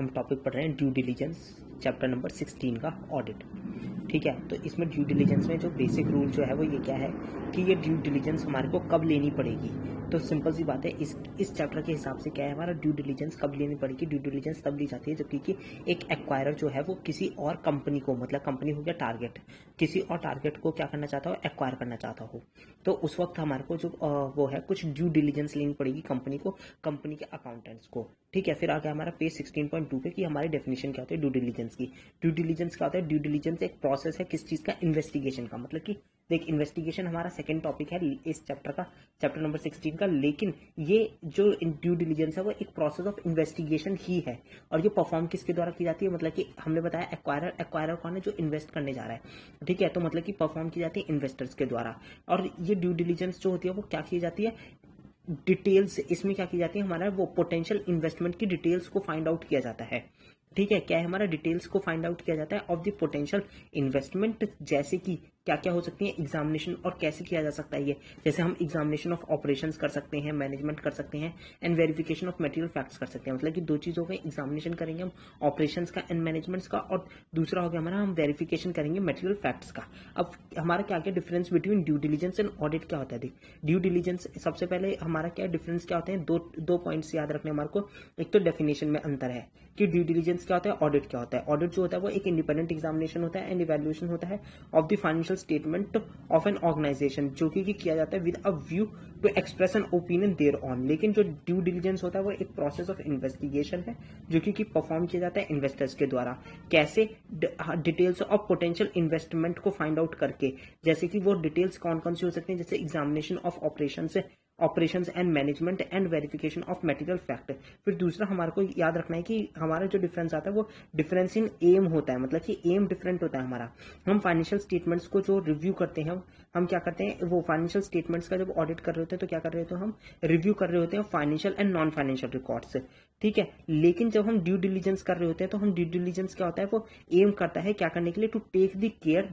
हम टॉपिक पढ़ रहे हैं ड्यू डिलीजेंस, चैप्टर नंबर 16 का ऑडिट। ठीक है, तो इसमें ड्यू डिलीजेंस में जो बेसिक रूल जो है वो ये क्या है कि ये ड्यू डिलीजेंस हमारे को कब लेनी पड़ेगी। तो सिंपल सी बात है, इस चैप्टर के हिसाब से क्या है, हमारा ड्यू डिलीजेंस कब लेनी पड़ेगी। ड्यू डिलीजेंस तब ली जाती है जबकि कि एक एक्वायरर जो है वो किसी और कंपनी को, मतलब कंपनी हो गया टारगेट, किसी और टारगेट को क्या करना चाहता हो, एक्वायर करना चाहता हो, तो उस वक्त हमारे को जो वो है कुछ ड्यू डिलीजेंस लेनी पड़ेगी कंपनी को, कंपनी के अकाउंटेंट्स को। ठीक है, फिर आ गया हमारा पेज 16.2 पे कि हमारी डेफिनेशन क्या होती है ड्यू डिलीजेंस की। ड्यू डिलीजेंस क्या होता है, ड्यू डिलीजेंस एक प्रोसेस है किस चीज का, इन्वेस्टिगेशन का। मतलब कि देख, इन्वेस्टिगेशन हमारा सेकंड टॉपिक है इस चैप्टर का, चैप्टर नंबर 16 का, लेकिन ये जो ड्यू डिलीजेंस है वो एक प्रोसेस ऑफ इन्वेस्टिगेशन ही है। और ये परफॉर्म किसके द्वारा की जाती है, मतलब कि हमने बताया एक्वायरर, एक्वायरर कौन है, जो इन्वेस्ट करने जा रहा है। ठीक है, तो मतलब कि परफॉर्म की जाती है इन्वेस्टर्स के द्वारा। और ये ड्यू डिलीजेंस जो होती है वो क्या की जाती है, डिटेल्स, इसमें क्या की जाती है, हमारा वो पोटेंशियल इन्वेस्टमेंट की डिटेल्स को फाइंड आउट किया जाता है। ठीक है, क्या है, हमारा डिटेल्स को फाइंड आउट किया जाता है ऑफ द पोटेंशियल इन्वेस्टमेंट, जैसे कि क्या क्या हो सकती है एग्जामिनेशन, और कैसे किया जा सकता है ये, जैसे हम एग्जामिनेशन ऑफ ऑपरेशंस कर सकते हैं, मैनेजमेंट कर सकते हैं, and verification of material facts कर सकते हैं। मतलब कि दो चीज़ हो गई, एग्जामिनेशन करेंगे हम ऑपरेशंस का एंड मैनेजमेंट्स का, और दूसरा हो गया हमारा हम वेरिफिकेशन करेंगे मटेरियल फैक्ट्स का। अब हमारा क्या क्या difference between due diligence and audit क्या होता है। देख, ड्यू डिलीजेंस सबसे पहले हमारा क्या डिफरेंस क्या होते हैं, दो पॉइंट्स याद रखने हमारे को। एक तो डेफिनेशन में अंतर है कि ड्यू डिलीजेंस क्या होता है, ऑडिट क्या होता है। ऑडिट जो होता है वो एक इंडिपेंडेंट एग्जामिनेशन होता है एंड इवैल्यूएशन होता है of the financial statement of an organisation, जो कि किया जाता है with a view to express an opinion there on. लेकिन जो ड्यू डिलीजेंस होता है वो एक प्रोसेस ऑफ इन्वेस्टिगेशन है जो कि परफॉर्म किया जाता है इन्वेस्टर्स के द्वारा। कैसे, डिटेल्स ऑफ पोटेंशियल इन्वेस्टमेंट को फाइंड आउट करके, जैसे कि वो डिटेल्स कौन कौन सी हो सकती हैं, जैसे examination of operations and management and verification of material fact. फिर दूसरा हमारे को याद रखना है कि हमारा जो डिफरेंस आता है वो डिफरेंस इन एम होता है, मतलब कि एम डिफरेंट होता है हमारा। हम फाइनेंशियल स्टेटमेंट्स को जो रिव्यू करते हैं, हम क्या करते हैं, वो फाइनेंशियल स्टेटमेंट्स का जब ऑडिट कर रहे होते हैं तो क्या कर रहे होते हैं, हम रिव्यू कर रहे होते हैं financial and non financial records. ठीक है, लेकिन जब हम ड्यू डिलीजेंस कर रहे होते हैं तो हम ड्यू डिलीजेंस क्या होता है, वो एम करता है क्या करने के लिए, to take the care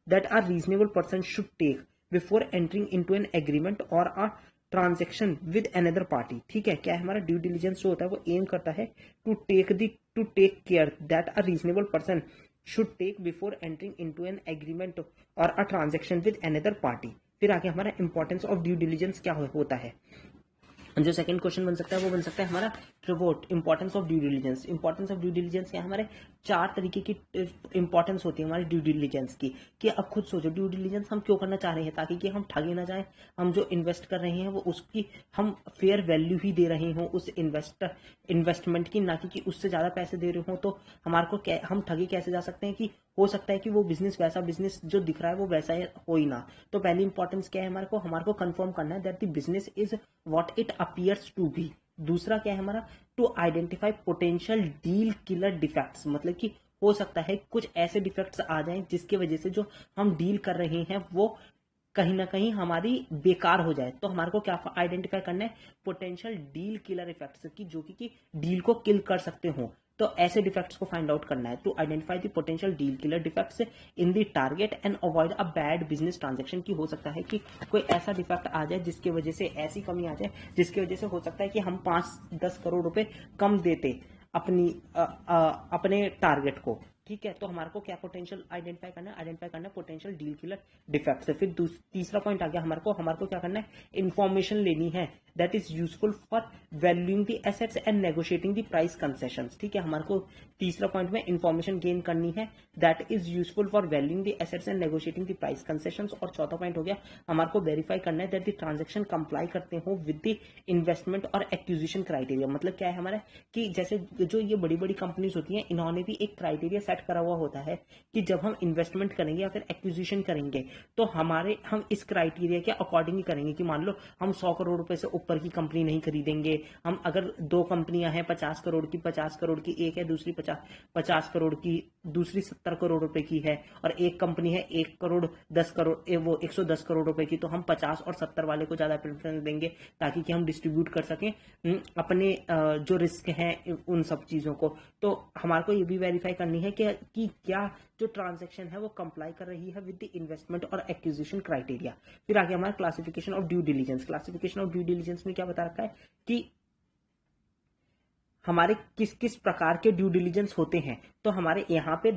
that are reasonable person should take before entering into an agreement और a transaction with another party. ठीक है, क्या है, हमारा ड्यू डिलीजेंस जो होता है वो एम करता है to take care that a reasonable person should take before entering into an agreement और a transaction with another party. फिर आगे हमारा इंपॉर्टेंस ऑफ ड्यू डिलीजेंस क्या होता है। जो सेकंड क्वेश्चन बन सकता है वो बन सकता है हमारा report importance of due diligence. Importance of due diligence क्या है, हमारे चार तरीके की इंपॉर्टेंस होती है हमारी ड्यू डिलीजेंस की। कि अब खुद सोचो, ड्यू डिलीजेंस हम क्यों करना चाह रहे हैं, ताकि कि हम ठगे ना जाए, हम जो इन्वेस्ट कर रहे हैं वो उसकी हम फेयर वैल्यू ही दे रहे हों उस इन्वेस्टमेंट की, ना कि उससे ज्यादा पैसे दे रहे हो। तो हमारे को हम ठगे कैसे जा सकते हैं कि हो सकता है कि वो बिजनेस, वैसा बिजनेस जो दिख रहा है वो वैसा हो ही ना। तो पहली इंपॉर्टेंस क्या है, हमारे को कंफर्म करना है that the business is what it appears to be. दूसरा क्या है हमारा, to identify potential deal killer defects. मतलब कि हो सकता है कुछ ऐसे डिफेक्ट्स आ जाएं जिसकी वजह से जो हम डील कर रहे हैं वो कहीं ना कहीं हमारी बेकार हो जाए। तो हमारे को क्या आइडेंटिफाई करना है, पोटेंशियल डील किलर इफेक्ट्स की, जो कि डील को किल कर सकते हो। तो ऐसे डिफेक्ट्स को फाइंड आउट करना है, to identify the potential deal killer defects in the target and avoid a bad business transaction. की हो सकता है कि कोई ऐसा डिफेक्ट आ जाए जिसकी वजह से, ऐसी कमी आ जाए जिसकी वजह से हो सकता है कि हम 5-10 करोड़ रुपए कम देते अपने टारगेट को। ठीक है, तो हमारे को क्या पोटेंशियल आइडेंटिफाई करना है पोटेंशियल डील किलर डिफेक्ट्स। फिर तीसरा पॉइंट आ गया हमारे को क्या करना है, इंफॉर्मेशन लेनी है that is useful for valuing the assets and negotiating the price concessions. ठीक है, हमारे को तीसरा पॉइंट में इंफॉर्मेशन गेन करनी है that is useful for valuing the assets and negotiating the price concessions. और चौथा पॉइंट हो गया हमारे को वेरीफाई करना है दैट द ट्रांजेक्शन कंप्लाई करते हो विद द इन्वेस्टमेंट और एक्विजिशन क्राइटेरिया। मतलब क्या है हमारा, कि जैसे जो ये बड़ी बड़ी कंपनीज होती हैं, इन्होंने भी एक क्राइटेरिया सेट करा हुआ होता है कि जब हम इन्वेस्टमेंट करेंगे या फिर एक्विजिशन करेंगे तो हम इस क्राइटेरिया के अकॉर्डिंग ही करेंगे। कि मान लो हम 100 करोड़ रुपए से ऊपर की कंपनी नहीं खरीदेंगे। हम अगर दो कंपनियां हैं 50 करोड़ की, 50 करोड़ की एक है, दूसरी 50 करोड़ की, दूसरी 70 करोड़ रुपए की है, और एक कंपनी है 1 करोड़ 10 करोड़ वो 110 करोड़ रुपए की, तो हम 50 और 70 वाले को ज्यादा प्रेफरेंस देंगे ताकि कि हम डिस्ट्रीब्यूट कर सकें अपने जो रिस्क हैं उन सब चीजों को। तो हमारे को ये भी वेरीफाई करनी है कि क्या जो ट्रांजैक्शन है वो कंप्लाई कर रही है विद द इन्वेस्टमेंट और एक्विजिशन क्राइटेरिया। फिर आगे हमारा classification of due diligence. Classification of due diligence में क्या बता रखा है कि हमारे किस किस प्रकार के ड्यू डिलिजेंस होते हैं। तो हमारे यहाँ पे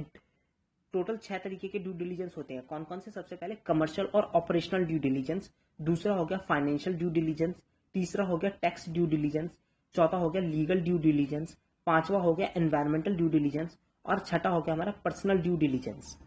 टोटल 6 तरीके के ड्यू डिलिजेंस होते हैं। कौन कौन से? सबसे पहले कमर्शियल और ऑपरेशनल ड्यू डिलिजेंस, दूसरा हो गया फाइनेंशियल ड्यू डिलिजेंस, तीसरा हो गया टैक्स ड्यू डिलिजेंस, चौथा हो गया लीगल ड्यू डिलिजेंस, पांचवा हो गया एनवायरमेंटल ड्यू डिलिजेंस और छठा हो गया हमारा पर्सनल ड्यू डिलिजेंस।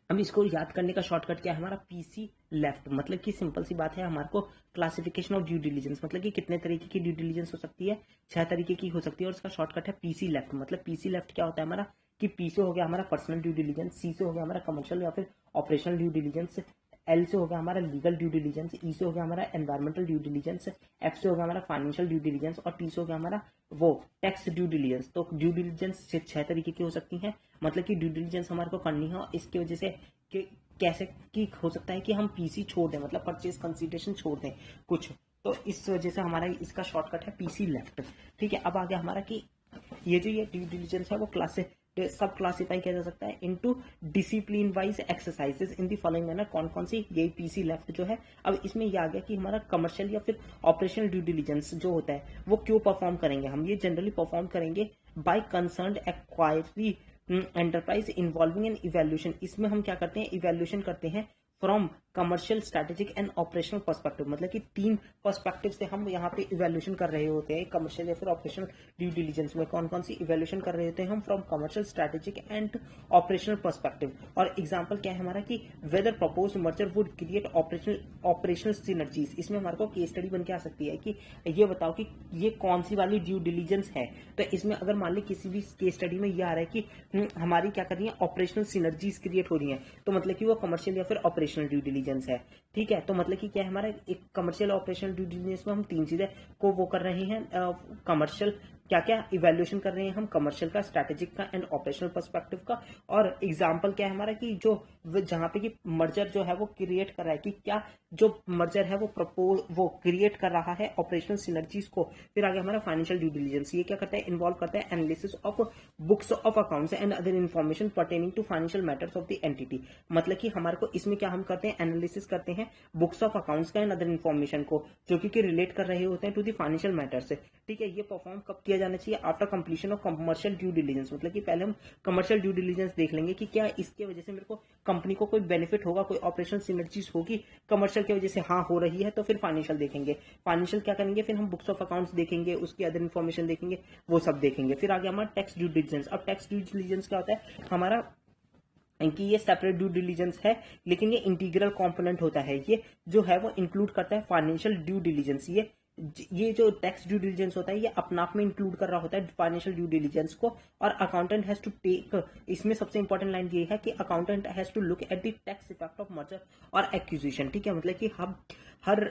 अब इसको याद करने का शॉर्टकट क्या है हमारा? PC left. मतलब कि सिंपल सी बात है, हमारे को क्लासिफिकेशन ऑफ ड्यू डिलिजेंस मतलब कि कितने तरीके की ड्यू डिलिजेंस हो सकती है? 6 तरीके की हो सकती है और इसका शॉर्टकट है पीसी लेफ्ट। मतलब पीसी लेफ्ट क्या होता है हमारा? कि पी से हो गया हमारा पर्सनल ड्यू डिलिजेंस, सी से हो गया हमारा कमर्शियल या फिर ऑपरेशनल ड्यू डिलिजेंस, एल से हो गया हमारा लीगल ड्यू डिलिजेंस, ई से हो गया हमारा एनवायरमेंटल ड्यू डिलिजेंस, एफ से हो गया हमारा फाइनेंशियल ड्यू डिलिजेंस और टी से हो गया हमारा वो टैक्स ड्यू डिलिजेंस। तो ड्यू डिलिजेंस 6 तरीके की हो सकती हैं। मतलब कि ड्यू डिलिजेंस हमारे को करनी है और इसकी वजह से कि कैसे की हो सकता है कि हम पीसी छोड़ दें, मतलब परचेज कंसीडरेशन छोड़ दें कुछ, तो इस वजह से हमारा इसका शॉर्टकट है पीसी लेफ्ट। ठीक है, अब आ गया हमारा कि ये जो ये ड्यू डिलिजेंस है वो सब क्लासिफाई किया जा सकता है into discipline wise exercises in the following manner. कौन कौन सी? ये पीसी लेफ्ट जो है। अब इसमें ये आ गया कि हमारा कमर्शियल या फिर ऑपरेशनल ड्यू डिलिजेंस जो होता है वो क्यों परफॉर्म करेंगे हम? ये जनरली परफॉर्म करेंगे by concerned acquiree enterprise involving an evaluation. इसमें हम क्या करते हैं? इवेल्यूशन करते हैं from commercial, strategic and operational perspective. मतलब कि 3 पर्सपेक्टिव से हम यहाँ पे इवेल्यूशन कर रहे होते हैं कमर्शियल या फिर ऑपरेशनल ड्यू डिलिजेंस में। कौन कौन सी इवेल्यूशन कर रहे होते हैं हम? From commercial, strategic and operational perspective. और एग्जांपल क्या है हमारा कि whether propose merger would create operational synergies. इसमें हमारे को केस स्टडी बन के आ सकती है कि ये बताओ कि ये कौन सी वाली ड्यू डिलिजेंस है। तो इसमें अगर मान ली किसी भी केस स्टडी में ये आ रहा है कि हमारी क्या कर रही है? ऑपरेशनल सिनर्जीज क्रिएट हो रही है, तो मतलब कि वो कमर्शियल या फिर ऑपरेशनल ड्यू डिलिजेंस है। ठीक है, तो मतलब कि क्या है हमारा एक कमर्शियल ऑपरेशनल ड्यू डिलिजेंस में हम 3 चीजें को वो कर रहे हैं। कमर्शियल क्या क्या इवेल्यूएशन कर रहे हैं हम? कमर्शियल का, स्ट्रेटेजिक का एंड ऑपरेशनल पर्सपेक्टिव का। और एग्जांपल क्या है हमारा कि जो जहां पे कि मर्जर जो है वो क्रिएट कर रहा है कि क्या जो मर्जर है वो क्रिएट कर रहा है ऑपरेशनल सिनर्जीज को। फिर आगे हमारा फाइनेंशियल ड्यू डिलिजेंस, ये क्या करता है? इन्वॉल्व करता है analysis of books of accounts and other information pertaining to financial matters of the entity. मतलब कि हमारे को इसमें क्या हम करते हैं? एनालिसिस करते हैं बुक्स ऑफ अकाउंट्स का एंड अदर इन्फॉर्मेशन को जो कि रिलेट कर रहे होते हैं टू द फाइनेंशियल मैटर्स से। ठीक है, ये परफॉर्म कब किया जाना चाहिए? After completion of commercial due diligence. मतलब कि पहले हम कमर्शियल ड्यू डिलिजेंस देख लेंगे कि क्या इसके वजह से मेरे को कंपनी को कोई बेनिफिट होगा, कोई ऑपरेशनल सिनर्जीज होगी कमर्शियल की वजह से। हाँ हो रही है तो फिर फाइनेंशियल देखेंगे। फाइनेंशियल क्या करेंगे? फिर हम बुक्स ऑफ अकाउंट्स देखेंगे, उसकी अदर इन्फॉर्मेशन देखेंगे, वो सब देखेंगे। फिर आगे हमारा टैक्स ड्यू डिलिजेंस। अब टैक्स ड्यू डिलिजेंस क्या होता है हमारा? कि ये सेपरेट ड्यू डिलिजेंस है लेकिन ये इंटीग्रल कंपोनेंट होता है। ये जो है वो इंक्लूड करता है फाइनेंशियल ड्यू डिलिजेंस। ये जो टैक्स ड्यू डिलिजेंस होता है ये अपना आप में इंक्लूड कर रहा होता है फाइनेंशियल ड्यू डिलिजेंस को। और अकाउंटेंट हैज टू टेक, इसमें सबसे इंपॉर्टेंट लाइन ये है कि accountant has to look at the tax effect of merger और एक्विजिशन। ठीक है, मतलब कि हम हर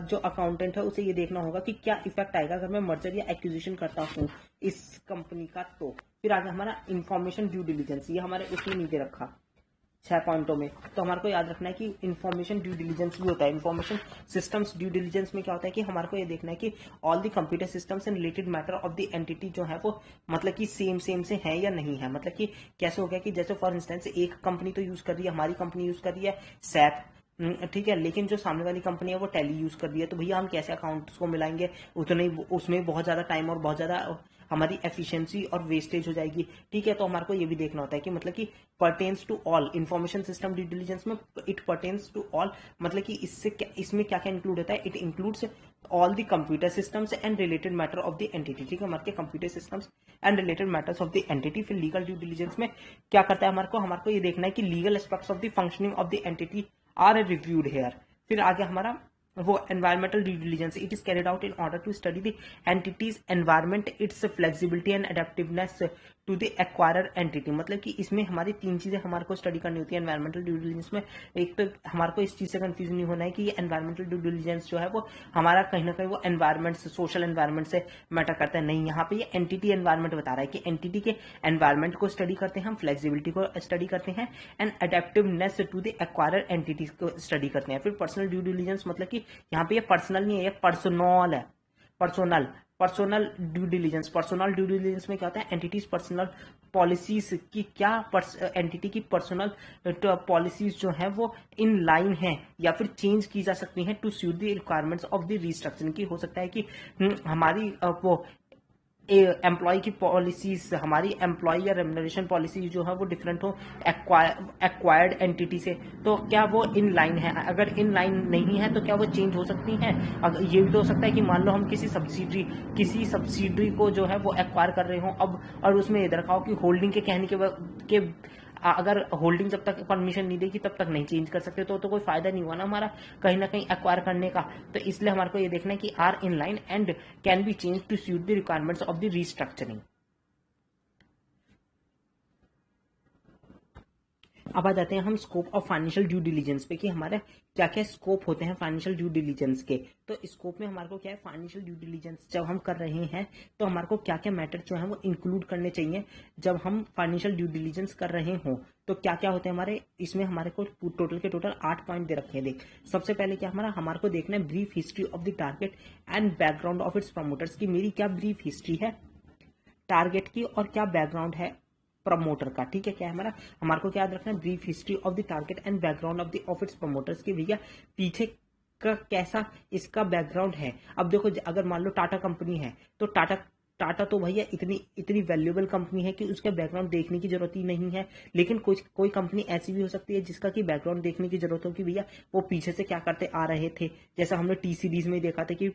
जो अकाउंटेंट है उसे ये देखना होगा कि क्या इफेक्ट आएगा अगर मैं मर्जर या एक्विजिशन करता हूँ इस कंपनी का। तो फिर आगे हमारा इंफॉर्मेशन ड्यू डिलिजेंस, ये हमारे उसमें नीचे रखा 6 पॉइंटों में। तो हमारे को याद रखना है कि इन्फॉर्मेशन ड्यू डिलिजेंस भी होता है। इन्फॉर्मेशन सिस्टम्स ड्यू डिलिजेंस में क्या होता है कि हमारे को ये देखना है कि all the computer systems and related matter of the entity जो है वो मतलब कि सेम से है या नहीं है। मतलब कि कैसे हो गया कि जैसे फॉर इंस्टेंस एक कंपनी तो यूज कर रही है, हमारी कंपनी यूज कर रही है सैप, ठीक है, लेकिन जो सामने वाली कंपनी है वो टैली यूज कर रही है, तो भैया हम कैसे अकाउंट्स को मिलाएंगे? उतने उसमें बहुत ज्यादा टाइम और बहुत ज्यादा हमारी एफिशिएंसी और वेस्टेज हो जाएगी। ठीक है, तो हमारे को ये भी देखना होता है कि मतलब कि pertains to all information system due diligence में इट पर्टेन्स टू ऑल, मतलब कि इसमें क्या क्या इंक्लूड होता है? It includes all the computer systems and related matter of the entity. ठीक है, हमारे computer systems and related matters of the entity. फिर लीगल ड्यू डिलिजेंस में क्या करता है हमारे को ये देखना है कि legal aspects of the functioning of the entity are reviewed here. फिर आगे हमारा वो environmental due diligence, it is carried out in order to study the entity's environment, its flexibility and adaptiveness to the acquirer entity. मतलब कि इसमें हमारी 3 चीजें हमारे को स्टडी करनी होती है एनवायरमेंटल ड्यू डिलिजेंस में। एक तो हमारे को इस चीज से कंफ्यूज नहीं होना है कि ये एनवायरमेंटल ड्यू डिलिजेंस जो है वो हमारा कहीं ना कहीं वो एनवायरमेंट से, सोशल एनवायरमेंट से मैटर करता है। नहीं, यहाँ पे ये एंटिटी एनवायरमेंट बता रहा है कि एंटिटी के एनवायरमेंट को स्टडी करते हैं हम, फ्लेक्सिबिलिटी को स्टडी करते हैं and adaptiveness to the acquirer entities को स्टडी करते हैं। फिर पर्सनल ड्यू डिलिजेंस, मतलब कि यहाँ पे ये पर्सनल नहीं है, ये पर्सनल है, personnel personal due diligence, personal due diligence में क्या होता है, एंटिटीज पर्सनल पॉलिसीज की क्या एंटिटी की पर्सनल पॉलिसीज जो है वो इन लाइन है या फिर चेंज की जा सकती हैं to suit the requirements of the restructuring की। हो सकता है कि हमारी वो एम्प्लॉय की पॉलिसीज, हमारी एम्प्लॉय या रेम्युनरेशन पॉलिसीज जो है वो डिफरेंट हो एक्वायर्ड एंटिटी से, तो क्या वो इन लाइन है? अगर इन लाइन नहीं है तो क्या वो चेंज हो सकती हैं? अगर ये भी तो हो सकता है कि मान लो हम किसी सब्सिडरी को जो है वो एक्वायर कर रहे हो अब, और उसमें ये रखा हो कि होल्डिंग के कहने के अगर होल्डिंग जब तक परमिशन नहीं देगी तब तक नहीं चेंज कर सकते, तो कोई फायदा नहीं हुआ ना हमारा कहीं ना कहीं एक्वायर करने का। तो इसलिए हमारे को ये देखना है कि are in line and can be change to suit the requirements of the restructuring. अब आ जाते हैं हम scope of financial due diligence पे कि हमारे क्या क्या स्कोप होते हैं फाइनेंशियल ड्यू डिलीजेंस के। तो स्कोप में हमारे को क्या है, फाइनेंशियल ड्यू डिलीजेंस जब हम कर रहे हैं तो हमारे को क्या क्या मैटर जो है वो इंक्लूड करने चाहिए जब हम फाइनेंशियल ड्यू डिलीजेंस कर रहे हों। तो क्या क्या होते हैं हमारे इसमें, हमारे को टोटल के टोटल 8 पॉइंट दे रखे हैं। देख, सबसे पहले क्या हमारे को देखना है brief history of the target and background of its promoters की मेरी क्या ब्रीफ हिस्ट्री है टारगेट की और क्या बैकग्राउंड है प्रमोटर का। ठीक है, क्या है हमारे को क्या याद रखना है, brief history of the target and background of its promoters की भैया पीछे का कैसा इसका बैकग्राउंड है। अब देखो अगर मान लो टाटा कंपनी है तो टाटा तो भैया इतनी वैल्यूएबल कंपनी है कि उसका बैकग्राउंड देखने की जरूरत ही नहीं है। लेकिन कोई कंपनी ऐसी भी हो सकती है जिसका कि बैकग्राउंड देखने की जरूरत हो कि भैया वो पीछे से क्या करते आ रहे थे। जैसा हमने टी सीरीज में देखा था कि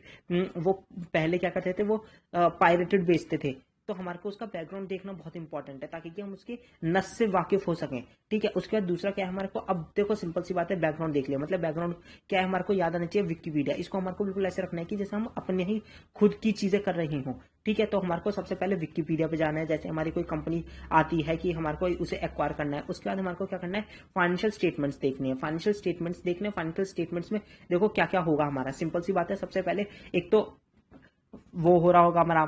वो पहले क्या करते थे, वो पायरेटेड बेचते थे। तो हमारे को उसका बैकग्राउंड देखना बहुत इंपॉर्टेंट है ताकि कि हम उसके नस से वाकिफ हो सकें। ठीक है, उसके बाद दूसरा क्या है हमारे को, अब देखो सिंपल सी बात है, बैकग्राउंड देख लिया, मतलब बैकग्राउंड क्या है हमारे को याद आना चाहिए विकिपीडिया। इसको हमारे को बिल्कुल ऐसे रखना है कि जैसे हम अपने ही खुद की चीजें कर रहे हों। ठीक है, तो हमारे को सबसे पहले विकिपीडिया पे जाना है। जैसे हमारी कोई कंपनी आती है कि हमारे को उसे एक्वायर करना है, उसके बाद हमारे को क्या करना है, फाइनेंशियल स्टेटमेंट्स देखने हैं। फाइनेंशियल स्टेटमेंट्स देखने, फाइनेंशियल स्टेटमेंट्स में देखो क्या क्या होगा हमारा। सिंपल सी बात है, सबसे पहले एक तो वो हो रहा होगा हमारा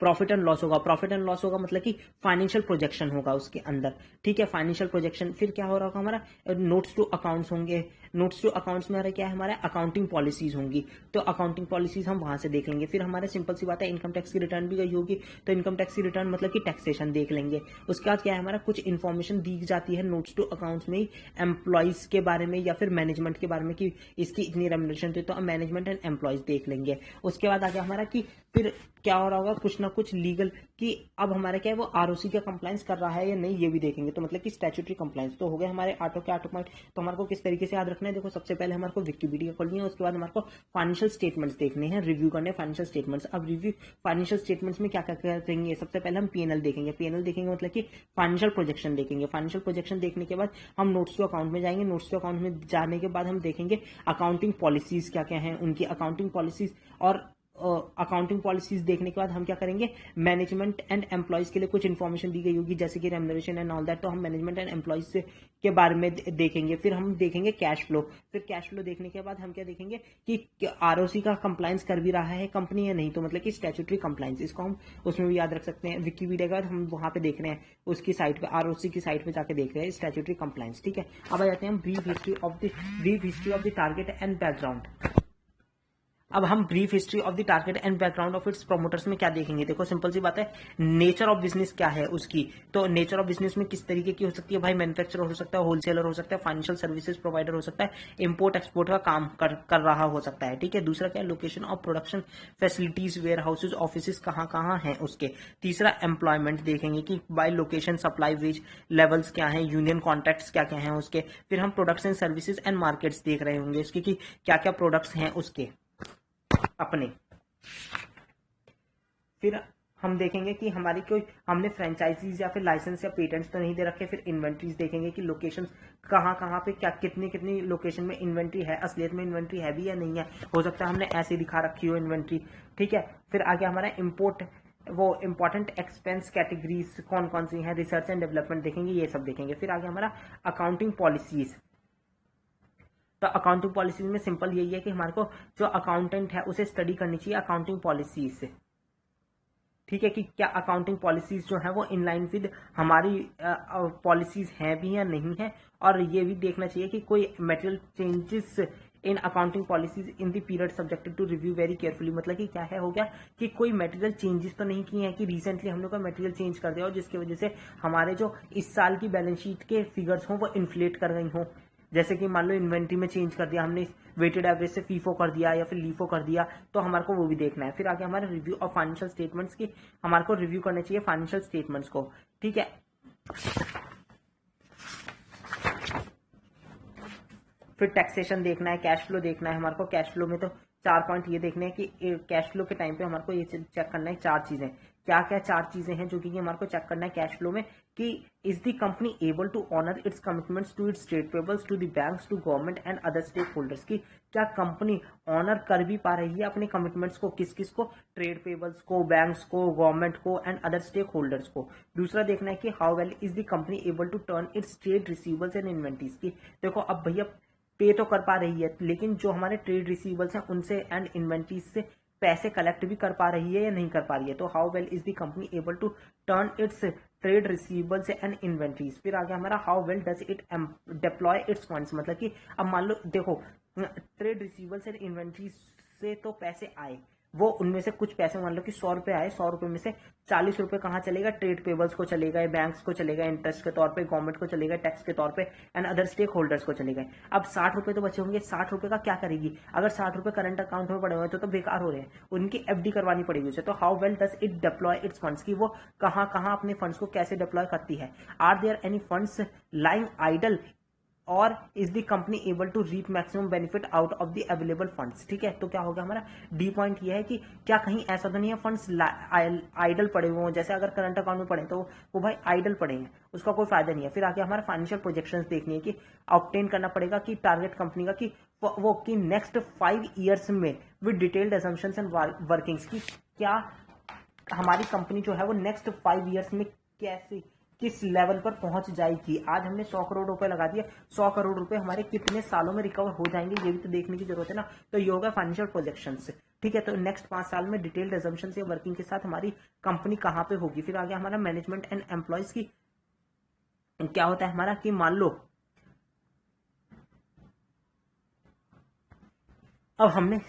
प्रॉफिट एंड लॉस होगा। प्रॉफिट एंड लॉस होगा मतलब कि फाइनेंशियल प्रोजेक्शन होगा उसके अंदर। ठीक है, फाइनेंशियल प्रोजेक्शन। फिर क्या हो रहा होगा हमारा, नोट्स टू अकाउंट्स होंगे। नोट्स टू अकाउंट्स में क्या है हमारा, अकाउंटिंग पॉलिसीज होंगी, तो अकाउंटिंग पॉलिसीज हम वहां से देख लेंगे। फिर हमारे सिंपल सी बात है, इनकम टैक्स की रिटर्न भी गई होगी, तो इनकम टैक्स की रिटर्न मतलब कि टैक्सेशन देख लेंगे। उसके बाद क्या है हमारा, कुछ इन्फॉर्मेशन दी जाती है नोट्स टू अकाउंट्स में ही एम्प्लॉयज के बारे में या फिर मैनेजमेंट के बारे में कि इसकी इतनी रेम्युनरेशन थी, तो मैनेजमेंट एंड एम्प्लॉयज देख लेंगे। उसके बाद आ गया हमारा कि फिर क्या हो रहा होगा, कुछ ना कुछ लीगल कि अब हमारा क्या है वो आरओसी का कंप्लायंस कर रहा है या नहीं, ये भी देखेंगे। तो मतलब कि स्टैट्यूटरी कंप्लायंस तो हो गए हमारे आठों के 8 पॉइंट। तो हमारे को किस तरीके से याद रखना है, देखो सबसे पहले हमारे को विकिपीडिया खोलनी है, उसके बाद हमारे को फाइनेंशियल स्टेटमेंट्स देखने हैं, रिव्यू करने हैं फाइनेंशियल स्टेटमेंट्स। अब रिव्यू फाइनेंशियल स्टेटमेंट्स में क्या क्या करेंगे, सबसे पहले हम पीएनएल देखेंगे। पीएनएल देखेंगे मतलब कि फाइनेंशियल प्रोजेक्शन देखेंगे। फाइनेंशियल प्रोजेक्शन देखने के बाद हम नोट्स टू अकाउंट में जाएंगे। नोट्स टू अकाउंट में जाने के बाद हम देखेंगे अकाउंटिंग पॉलिसीज क्या क्या है उनकी, अकाउंटिंग पॉलिसीज। और अकाउंटिंग पॉलिसीज देखने के बाद हम क्या करेंगे, मैनेजमेंट एंड एम्प्लॉयज के लिए कुछ इन्फॉर्मेशन दी गई होगी जैसे कि रेम्युनरेशन एंड ऑल दैट, तो हम मैनेजमेंट एंड एम्प्लॉयज के बारे में देखेंगे। फिर हम देखेंगे कैश फ्लो। फिर कैश फ्लो देखने के बाद हम क्या देखेंगे कि आरओसी का कंप्लायंस कर भी रहा है कंपनी या नहीं, तो मतलब कि स्टैट्यूटरी कंप्लायंस, इसको हम उसमें भी याद रख सकते हैं। विकिपीडिया के बाद हम वहां पे देख रहे हैं उसकी साइट पे, आरओसी की साइट पे जाके देख रहे हैं स्टैट्यूटरी कंप्लायंस। ठीक है, अब आ जाते हैं हम brief history of the target and background. अब हम brief history of the target and background of its promoters में क्या देखेंगे, देखो सिंपल सी बात है, नेचर ऑफ बिजनेस क्या है उसकी। तो नेचर ऑफ बिजनेस में किस तरीके की हो सकती है भाई, मैन्युफैक्चरर हो सकता है, होलसेलर हो सकता है, फाइनेंशियल सर्विसेज प्रोवाइडर हो सकता है, इंपोर्ट एक्सपोर्ट का काम कर रहा हो सकता है। ठीक है, दूसरा क्या है, location of production facilities, warehouses, office कहाँ हैं उसके। तीसरा एम्प्लॉयमेंट देखेंगे कि by location, supply, wage levels क्या है, यूनियन कॉन्ट्रैक्ट्स क्या क्या है उसके। फिर हम products and services and markets देख रहे होंगे उसके कि क्या क्या प्रोडक्ट्स हैं उसके अपने। फिर हम देखेंगे कि हमारी कोई हमने फ्रेंचाइजीज या फिर लाइसेंस या पेटेंट्स तो नहीं दे रखे। फिर इन्वेंट्रीज देखेंगे कि लोकेशन कहाँ पे क्या कितनी लोकेशन में इन्वेंट्री है, असलियत में इन्वेंट्री है भी या नहीं है, हो सकता है हमने ऐसे दिखा रखी हो इन्वेंट्री। ठीक है, फिर आगे हमारा इम्पोर्ट वो इंपॉर्टेंट एक्सपेंस कैटेगरीज कौन कौन सी हैं, रिसर्च एंड डेवलपमेंट देखेंगे, ये सब देखेंगे। फिर आगे हमारा अकाउंटिंग पॉलिसीज। तो अकाउंटिंग पॉलिसीज में सिंपल यही है कि हमारे को जो अकाउंटेंट है उसे स्टडी करनी चाहिए अकाउंटिंग पॉलिसीज से। ठीक है, कि क्या अकाउंटिंग पॉलिसीज जो है वो इन लाइन विद हमारी पॉलिसीज हैं भी या नहीं है। और ये भी देखना चाहिए कि कोई material changes in accounting policies in the period subjected to review very carefully. मतलब कि क्या है, हो गया कि कोई मटेरियल चेंजेस तो नहीं किए हैं कि रिसेंटली हम लोग का मटेरियल चेंज कर दिया हो जिसकी वजह से हमारे जो इस साल की बैलेंस शीट के फिगर्स हों वो इन्फ्लेट कर गई हों। जैसे कि मान लो इन्वेंट्री में चेंज कर दिया हमने, वेटेड एवरेज से फीफो कर दिया या फिर लीफो कर दिया, तो हमारे को वो भी देखना है। फिर आगे हमारे रिव्यू ऑफ फाइनेंशियल स्टेटमेंट्स की, हमारे को रिव्यू करना चाहिए फाइनेंशियल स्टेटमेंट्स को, ठीक है। फिर टैक्सेशन देखना है, कैश फ्लो देखना है हमारे को। कैश फ्लो में तो 4 पॉइंट ये देखने हैं कि कैश फ्लो के टाइम पे हमारे को ये चेक करना है 4 चीजें। क्या क्या 4 चीजें हैं जो कि हमारे को चेक करना है कैश फ्लो में, कि is the company able to honour its commitments to its trade payables to the banks to government and other stakeholders, की क्या कंपनी ऑनर कर भी पा रही है अपने कमिटमेंट्स को, किस किस को, ट्रेड पेबल्स को, बैंक्स को, गवर्नमेंट को एंड अदर स्टेक होल्डर्स को। दूसरा देखना है कि how well is the company able to turn its trade receivables and inventories, की देखो अब भैया पे तो कर पा रही है लेकिन जो हमारे ट्रेड रिसीवेबल्स हैं उनसे एंड इन्वेंटरीज से पैसे कलेक्ट भी कर पा रही है या नहीं कर पा रही है। तो how well is the company able to turn its trade receivables and inventories. फिर आ गया हमारा how well does it deploy its funds, मतलब कि अब मान लो देखो ट्रेड रिसीवेबल्स एंड इन्वेंटरीज से तो पैसे आए, वो उनमें से कुछ पैसे मान लो कि 100 रुपए आए, 100 रुपए में से 40 रुपए कहाँ चलेगा, ट्रेड पेबल्स को चलेगा, बैंक्स को चलेगा इंटरेस्ट के तौर पे, गवर्नमेंट को चलेगा टैक्स के तौर पे एंड अदर स्टेक होल्डर्स को चलेगा। अब 60 रुपए तो बचे होंगे, 60 रुपए का क्या करेगी, अगर 60 रुपए करंट अकाउंट में पड़े हुए तो बेकार हो रहे हैं, उनकी एफडी करवानी पड़ेगी उसे। तो how well does it deploy its funds, की वो कहाँ कहाँ अपने फंड्स को कैसे डिप्लॉय करती है। Are there any funds lying idle और is the company able to reap maximum benefit out of the available funds, ठीक है। तो क्या होगा हमारा डी पॉइंट ये है कि क्या कहीं ऐसा तो नहीं है फंड्स आइडल पड़े हुए हों, जैसे अगर करंट अकाउंट में पड़े तो वो भाई आइडल पड़े हैं, उसका कोई फायदा नहीं है। फिर आगे हमारा फाइनेंशियल प्रोजेक्शंस देखनी है कि ऑब्टेन करना पड़ेगा कि टारगेट कंपनी का कि वो कि नेक्स्ट 5 ईयर्स में with detailed assumptions and workings, की क्या हमारी कंपनी जो है वो नेक्स्ट 5 ईयर्स में कैसे किस लेवल पर पहुंच जाएगी। आज हमने 100 करोड़ रुपए लगा दिए, 100 करोड़ रुपए हमारे कितने सालों में रिकवर हो जाएंगे ये भी तो देखने की जरूरत है ना। तो ये होगा फाइनेंशियल प्रोजेक्शंस, ठीक है। तो नेक्स्ट 5 साल में डिटेल्ड असम्पशंस या वर्किंग के साथ हमारी कंपनी कहां पे होगी। फिर आगे हमारा मैनेजमेंट एंड एम्प्लॉयज की क्या होता है हमारा, कि मान लो अब हमने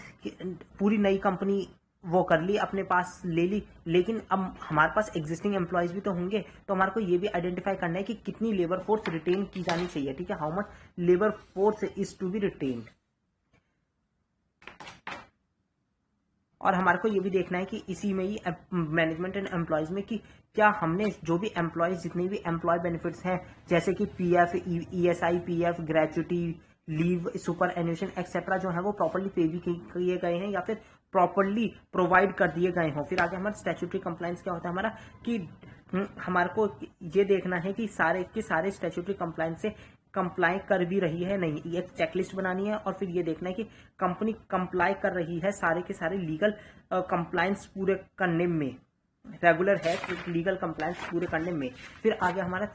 पूरी नई कंपनी वो कर ली, अपने पास ले ली, लेकिन अब हमारे पास एग्जिस्टिंग एम्प्लॉयज भी तो होंगे, तो हमारे को ये भी आइडेंटिफाई करना है कि कितनी लेबर फोर्स रिटेन की जानी चाहिए, ठीक है। How much labour force is to be retained. और हमारे को ये भी देखना है कि इसी में ही मैनेजमेंट एंड एम्प्लॉयज में कि क्या हमने जो भी एम्प्लॉयज जितने भी एम्प्लॉय बेनिफिट्स हैं जैसे कि PF, ESI, PF, gratuity, leave, superannuation etcetera जो है वो प्रॉपर्ली पे भी किए गए हैं या फिर प्रॉपर्ली प्रोवाइड कर दिए गए हों। फिर आगे हमारा स्टैट्यूटरी कंप्लायंस क्या होता है हमारा, कि हमारे को ये देखना है कि सारे के सारे स्टैट्यूटरी कंप्लायंस से कंप्लाई कर भी रही है नहीं, ये चेकलिस्ट बनानी है। और फिर ये देखना है कि कंपनी कंप्लाई कर रही है सारे के सारे लीगल कंप्लायंस पूरे करने में, रेगुलर है लीगल कंप्लायंस पूरे करने में। फिर आगे हमारा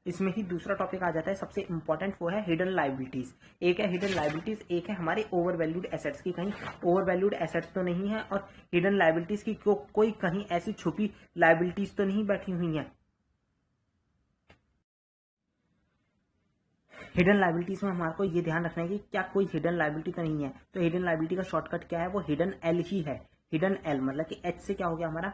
इसमें ही दूसरा टॉपिक आ जाता है, सबसे इंपॉर्टेंट वो है हिडन लाइबिलिटीज। एक है हिडन लाइबिलिटीज, एक है हमारे ओवर वैल्यूड एसेट्स की कहीं ओवर वैल्यूड एसेट्स तो नहीं है, और हिडन लाइबिलिटीज की कोई कहीं ऐसी छुपी लाइबिलिटीज तो नहीं बैठी हुई है। हिडन लाइबिलिटीज में हमारे को ये ध्यान रखना है कि क्या कोई हिडन लाइबिलिटी तो नहीं है। तो हिडन लाइबिलिटी का शॉर्टकट क्या है, वो हिडन एल ही है। हिडन एल मतलब कि एच से क्या हो गया हमारा,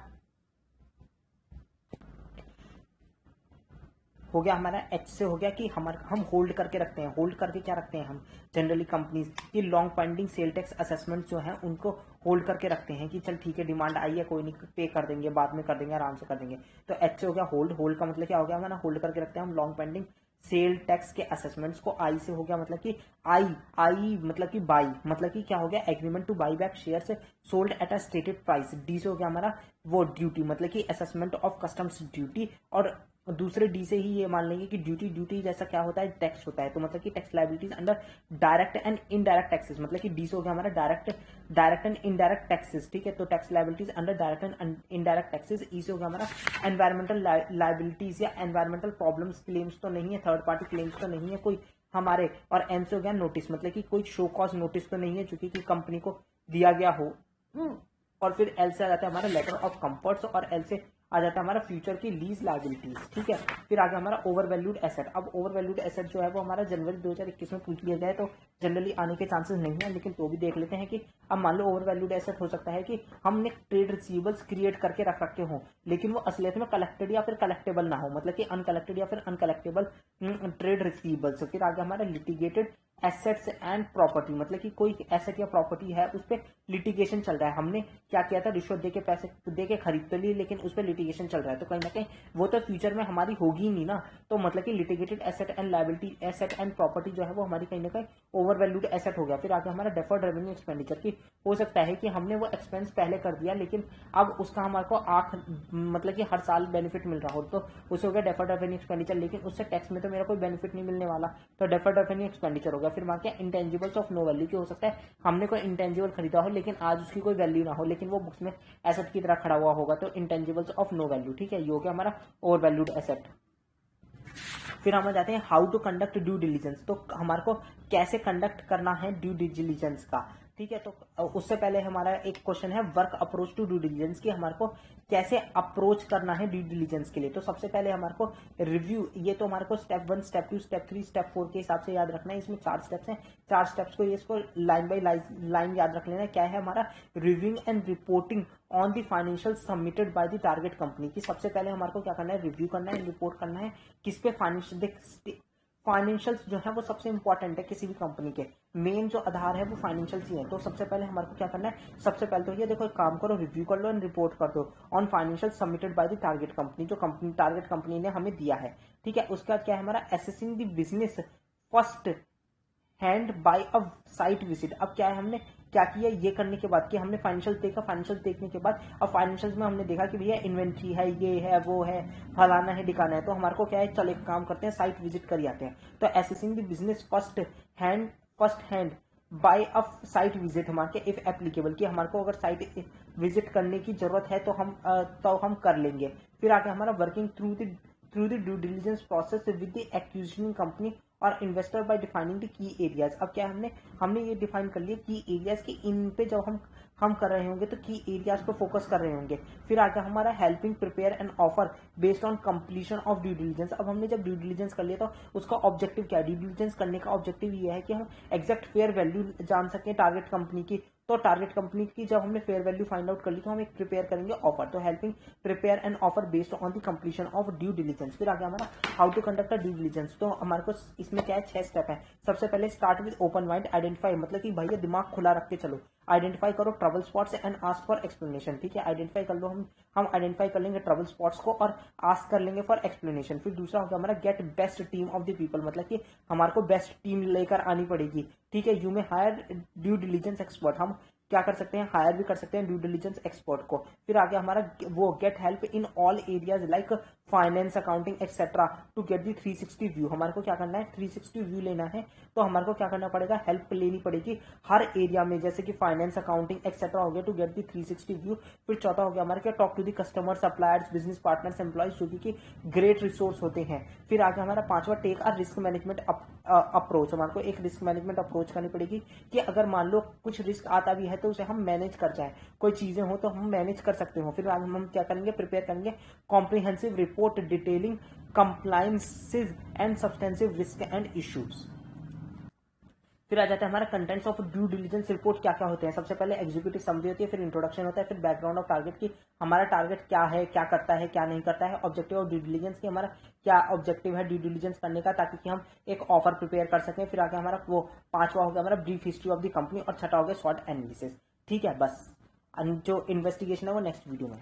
हो गया हमारा एच से हो गया कि हम होल्ड करके रखते हैं। होल्ड करके क्या रखते हैं हम जनरली कंपनीज की long pending sale tax assessment जो है उनको होल्ड करके रखते हैं कि चल ठीक है डिमांड आई है कोई नहीं पे कर देंगे, बाद में कर देंगे, आराम से कर देंगे। तो एच से हो गया होल्ड। होल्ड का मतलब क्या हो गया हमारा, होल्ड करके रखते हैं हम लॉन्ग पेंडिंग सेल टैक्स के असेसमेंट्स को। आई से हो गया मतलब कि आई मतलब कि बाई मतलब कि क्या हो गया, agreement to buy back share से sold at a stated price. D से हो गया हमारा वो ड्यूटी मतलब कि असेसमेंट ऑफ कस्टम्स ड्यूटी। और दूसरे डी से ही ये मान लेंगे कि ड्यूटी जैसा क्या होता है, टैक्स होता है। तो मतलब कि tax liabilities under direct and indirect taxes, मतलब कि डी से हो गया हमारा डायरेक्ट एंड इनडायरेक्ट टैक्सेस, ठीक है। तो tax liabilities under direct and indirect taxes. E से हो गया हमारा एनवायरमेंटल लाइबिलिटीज या एनवायरमेंटल प्रॉब्लम्स क्लेम्स तो नहीं है, थर्ड पार्टी क्लेम्स तो नहीं है कोई हमारे। और एन से हो गया नोटिस मतलब कि कोई शो कॉज नोटिस तो नहीं है जो कि कंपनी को दिया गया हो। और फिर एल से आ जाता है हमारा लेटर ऑफ कंफर्ट्स, और एल से आ जाता है हमारा फ्यूचर की लीज लायबिलिटीज, ठीक है। फिर आगे हमारा ओवर वैल्यूड एसेट। अब ओवर वैल्यूड एसेट जो है वो हमारा जनवरी 2021 में पूछ लिया जाए तो जनरली आने के चांसेस नहीं है, लेकिन तो भी देख लेते हैं कि अब मान लो ओवर वैल्यूड एसेट हो सकता है कि हमने ट्रेड रिसीवेबल्स क्रिएट करके रख रखे हों, लेकिन वो असलियत में कलेक्टेड या फिर कलेक्टेबल ना हो, मतलब कि अनकलेक्टेड या फिर अनकलेक्टेबल ट्रेड रिसीवेबल्स। फिर आगे हमारा लिटिगेटेड एसेट्स एंड प्रॉपर्टी, मतलब कि कोई एसेट या प्रॉपर्टी है उस पर लिटिगेशन चल रहा है, हमने क्या किया था, रिश्वत देके पैसे देके खरीद तो ली, लेकिन उस पर लिटिगेशन चल रहा है, तो कहीं ना कहीं वो तो फ्यूचर में हमारी होगी ही नहीं ना। तो मतलब कि litigated asset and liability, asset and property जो है वो हमारी कहीं ना कहीं ओवर वैल्यूड एसेट हो गया। फिर आगे हमारा डेफर्ड रेवेन्यू एक्सपेंडिचर की, हो सकता है कि हमने वो एक्सपेंस पहले कर दिया, लेकिन अब उसका हमारे को मतलब कि हर साल बेनिफिट मिल रहा हो, तो उसे हो गया डेफर्ड रेवेन्यू एक्सपेंडिचर, लेकिन उससे टैक्स में तो मेरा कोई बेनिफिट नहीं मिलने वाला, तो डेफर्ड रेवेन्यू एक्सपेंडिचर हो गया। फिर वहां क्या इंटेंजिबल्स ऑफ नो वैल्यू, की हो सकता है हमने कोई इंटेंजिबल खरीदा हो लेकिन आज उसकी कोई वैल्यू ना हो, लेकिन वो बुक्स में एसेट की तरह खड़ा हुआ होगा, तो इंटेंजिबल्स ऑफ नो वैल्यू, ठीक है, ये हो गया हमारा ओवर वैल्यूड एसेट। फिर हम जाते हैं how to conduct due diligence, तो हमारे को कैसे कंडक्ट करना है ड्यू डिलीजेंस का, ठीक है। तो उससे पहले हमारा एक क्वेश्चन है work approach to due diligence की, हमारे को कैसे अप्रोच करना है ड्यू डिलीजेंस के लिए। तो सबसे पहले हमारे को रिव्यू, ये तो हमारे को स्टेप 1, स्टेप 2, स्टेप 3, स्टेप 4 के हिसाब से याद रखना है। इसमें 4 स्टेप्स हैं, 4 स्टेप्स को इसको लाइन बाय लाइन याद रख लेना है। क्या है हमारा reviewing and reporting on the financial submitted by the target company की। सबसे पहले हमारे को क्या करना है, रिव्यू करना है, रिपोर्ट करना है किस पे, फाइनेंशियल्स जो है वो सबसे इंपॉर्टेंट है किसी भी कंपनी के, मेन जो आधार है वो फाइनेंशियल्स ही है। तो सबसे पहले हमारे को क्या करना है, सबसे पहले तो ये देखो, एक काम करो, रिव्यू कर लो एंड रिपोर्ट कर दो on financial submitted by the target company, जो कंपनी टारगेट कंपनी ने हमें दिया है, ठीक है। उसके बाद क्या है हमारा assessing the business first hand by a site visit. अब क्या है, हमने क्या किया, ये करने के बाद कि हमने फाइनेंशियल देखा, फाइनेंशियल देखने के बाद अब फाइनेंशियल्स में हमने देखा कि भैया इन्वेंट्री है, ये है, वो है, फलाना है, दिखाना है, तो हमारे को क्या है, चल एक काम करते हैं, साइट विजिट कर आते हैं। तो assessing the business first hand by a site visit हमारे इफ एप्लीकेबल, कि हमारे को अगर साइट विजिट करने की जरूरत है तो हम कर लेंगे। फिर आगे हमारा working through the due diligence process with the acquisition company और investor by defining the key areas. अब क्या है, हमने ये डिफाइन कर लिया की एरियाज की, इन पे जब हम कर रहे होंगे तो की एरियाज पे फोकस कर रहे होंगे। फिर आगे हमारा helping prepare an offer based on completion of due diligence. अब हमने जब ड्यू डिलीजेंस कर लिया तो उसका ऑब्जेक्टिव क्या है, ड्यू डिलीजेंस करने का ऑब्जेक्टिव ये है कि हम एग्जैक्ट फेयर वैल्यू जान सकें टारगेट कंपनी की। तो टारगेट कंपनी की जब हमने फेयर वैल्यू फाइंड आउट कर ली तो हम एक प्रिपेयर करेंगे ऑफर, तो helping prepare an offer based on the completion of due diligence. फिर आगे हमारा how to conduct a due diligence, तो हमारे को इसमें क्या है, 6 स्टेप है। सबसे पहले start with open mind, identify, मतलब कि भैया दिमाग खुला रख के चलो, आइडेंटिफाई करो trouble spots and ask for explanation, ठीक है। आइडेंटिफाई कर लो, हम आइडेंटिफाई कर लेंगे ट्रबल स्पॉट्स को और आस्क कर लेंगे फॉर एक्सप्लेनेशन। फिर दूसरा होगा हमारा get best team of the people, मतलब कि हमारे को बेस्ट टीम लेकर आनी पड़ेगी, ठीक है। यू में हायर ड्यू डिलीजेंस एक्सपर्ट, हम क्या कर सकते हैं, हायर भी कर सकते हैं ड्यू डिलीजेंस एक्सपर्ट को। फिर आगे हमारा वो get help in all areas like finance, accounting etcetera to get the 360 view. हमारे को क्या करना है, 360 व्यू लेना है, तो हमारे को क्या करना पड़ेगा, हेल्प लेनी पड़ेगी हर एरिया में, जैसे कि फाइनेंस, अकाउंटिंग एक्सेट्रा हो गया टू गेट दी 360 व्यू। फिर चौथा हो गया हमारे क्या, talk to the customer, suppliers, business partners, employees, जो कि ग्रेट रिसोर्स होते हैं। फिर आगे हमारा पांचवा, take a risk management approach, हमारे को एक रिस्क मैनेजमेंट अप्रोच करनी पड़ेगी कि अगर मान लो कुछ रिस्क आता भी है तो उसे हम मैनेज कर जाए, कोई चीजें हो तो हम मैनेज कर सकते हो। फिर हम क्या करेंगे, प्रिपेयर करेंगे comprehensive report detailing compliances and substantive risk and issues. फिर आ जाता है हमारा contents of due diligence report क्या क्या होते हैं। सबसे पहले एग्जीक्यूटिव समरी होती है, फिर इंट्रोडक्शन होता है, फिर बैकग्राउंड ऑफ टारगेट की हमारा टारगेट क्या है, क्या करता है, क्या नहीं करता है, ऑब्जेक्टिव ऑफ ड्यू डिलीजेंस की हमारा क्या ऑब्जेक्टिव है ड्यू डिलीजेंस करने का, ताकि कि हम एक ऑफर प्रिपेयर कर सकें। फिर आगे हमारा वो पांचवा हो गया हमारा brief history of the company, और छठा हो गया शॉर्ट एनालिसिस, ठीक है। बस जो इन्वेस्टिगेशन है वो नेक्स्ट वीडियो में।